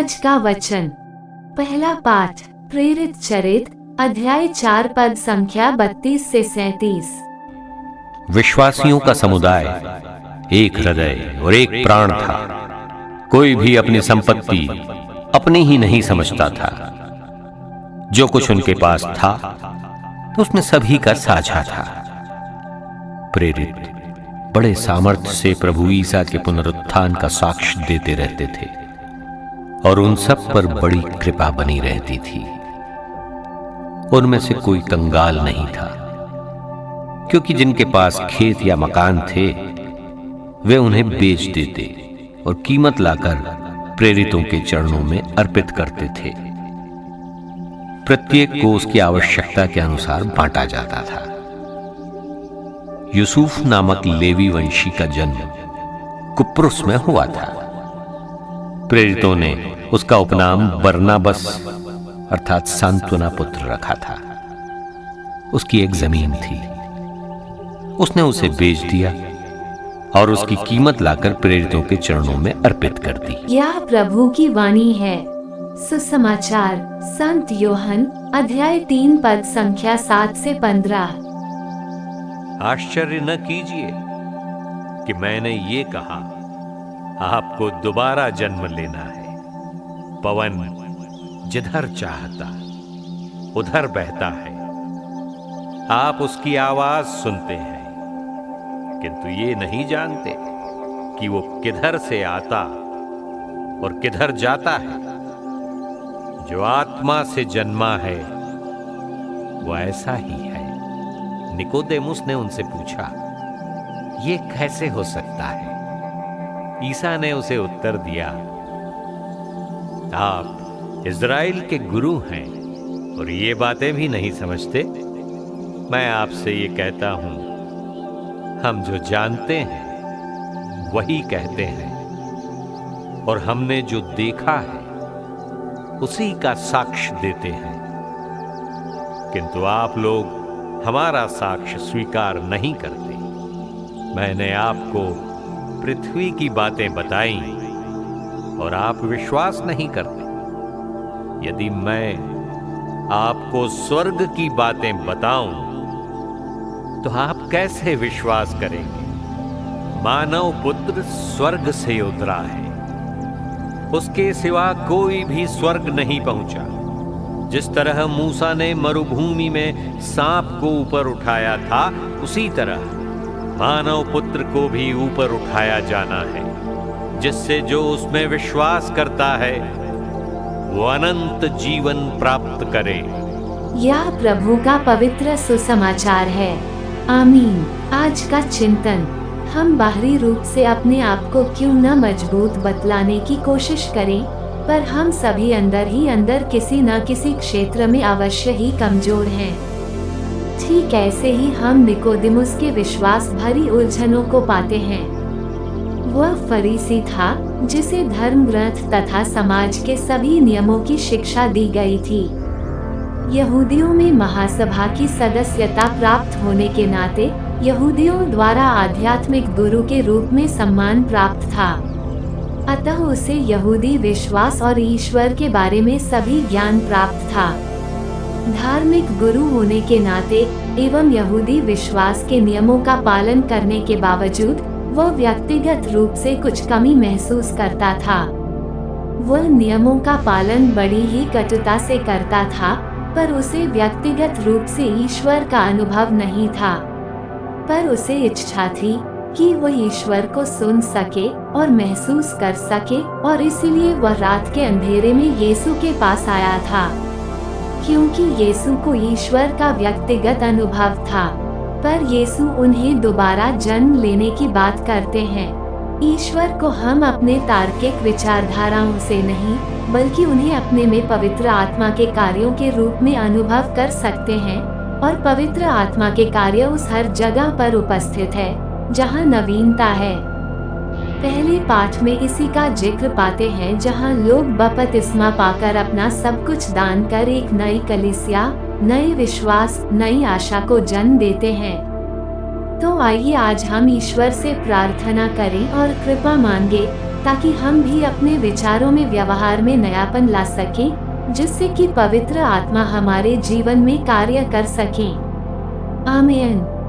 आज का वचन। पहला पाठ प्रेरित चरित अध्याय 4 पद संख्या 32 से 37। विश्वासियों का समुदाय एक हृदय और एक प्राण था। कोई भी अपनी संपत्ति अपनी ही नहीं समझता था। जो कुछ उनके पास था तो उसमें सभी का साझा था। प्रेरित बड़े सामर्थ्य से प्रभु ईसा के पुनरुत्थान का साक्ष्य देते रहते थे और उन सब पर बड़ी कृपा बनी रहती थी। उनमें से कोई कंगाल नहीं था, क्योंकि जिनके पास खेत या मकान थे वे उन्हें बेच देते और कीमत लाकर प्रेरितों के चरणों में अर्पित करते थे। प्रत्येक को उसकी आवश्यकता के अनुसार बांटा जाता था। यूसुफ नामक लेवी वंशी का जन्म कुप्रुस में हुआ था। प्रेरितों ने उसका उपनाम बरनाबस अर्थात सांत्वना पुत्र रखा था। उसकी एक जमीन थी, उसने उसे बेच दिया और उसकी कीमत लाकर प्रेरितों के चरणों में अर्पित कर दी। यह प्रभु की वाणी है। सुसमाचार संत योहन अध्याय 3 पद संख्या 7 से 15। आश्चर्य न कीजिए कि मैंने ये कहा, आपको दोबारा जन्म लेना है। पवन जिधर चाहता उधर बहता है, आप उसकी आवाज सुनते हैं किंतु ये नहीं जानते कि वो किधर से आता और किधर जाता है। जो आत्मा से जन्मा है वो ऐसा ही है। निकोदेमुस ने उनसे पूछा, ये कैसे हो सकता है? ईसा ने उसे उत्तर दिया, आप इज़राइल के गुरु हैं और ये बातें भी नहीं समझते। मैं आपसे ये कहता हूं, हम जो जानते हैं वही कहते हैं और हमने जो देखा है उसी का साक्ष्य देते हैं, किंतु आप लोग हमारा साक्ष्य स्वीकार नहीं करते। मैंने आपको पृथ्वी की बातें बताई और आप विश्वास नहीं करते। यदि मैं आपको स्वर्ग की बातें बताऊं तो आप कैसे विश्वास करेंगे? मानव पुत्र स्वर्ग से उतरा है, उसके सिवा कोई भी स्वर्ग नहीं पहुंचा। जिस तरह मूसा ने मरुभूमि में सांप को ऊपर उठाया था, उसी तरह मानव पुत्र को भी ऊपर उठाया जाना है, जिससे जो उसमें विश्वास करता है वो अनंत जीवन प्राप्त करे। यह प्रभु का पवित्र सुसमाचार है। आमीन। आज का चिंतन। हम बाहरी रूप से अपने आप को क्यों न मजबूत बतलाने की कोशिश करें, पर हम सभी अंदर ही अंदर किसी न किसी क्षेत्र में अवश्य ही कमजोर हैं। ठीक ऐसे ही हम निकोदेमुस के विश्वास भरी उलझनों को पाते हैं। वह फरीसी था जिसे धर्म ग्रंथ तथा समाज के सभी नियमों की शिक्षा दी गई थी। यहूदियों में महासभा की सदस्यता प्राप्त होने के नाते यहूदियों द्वारा आध्यात्मिक गुरु के रूप में सम्मान प्राप्त था। अतः उसे यहूदी विश्वास और ईश्वर के बारे में सभी ज्ञान प्राप्त था। धार्मिक गुरु होने के नाते एवं यहूदी विश्वास के नियमों का पालन करने के बावजूद वह व्यक्तिगत रूप से कुछ कमी महसूस करता था। वह नियमों का पालन बड़ी ही कटुता से करता था, पर उसे व्यक्तिगत रूप से ईश्वर का अनुभव नहीं था। पर उसे इच्छा थी कि वह ईश्वर को सुन सके और महसूस कर सके, और इसीलिए वह रात के अंधेरे में यीशु के पास आया था। क्योंकि यीशु को ईश्वर का व्यक्तिगत अनुभव था। पर यीशु उन्हें दोबारा जन्म लेने की बात करते हैं। ईश्वर को हम अपने तार्किक विचारधाराओं से नहीं, बल्कि उन्हें अपने में पवित्र आत्मा के कार्यों के रूप में अनुभव कर सकते हैं, और पवित्र आत्मा के कार्य उस हर जगह पर उपस्थित है जहां नवीनता है। पहले पाठ में इसी का जिक्र पाते हैं, जहां लोग बपतिस्मा पाकर अपना सब कुछ दान कर एक नई कलीसिया, नए विश्वास, नई आशा को जन्म देते हैं। तो आइए आज हम ईश्वर से प्रार्थना करें और कृपा मांगे ताकि हम भी अपने विचारों में व्यवहार में नयापन ला सकें, जिससे कि पवित्र आत्मा हमारे जीवन में कार्य कर सके। आमीन।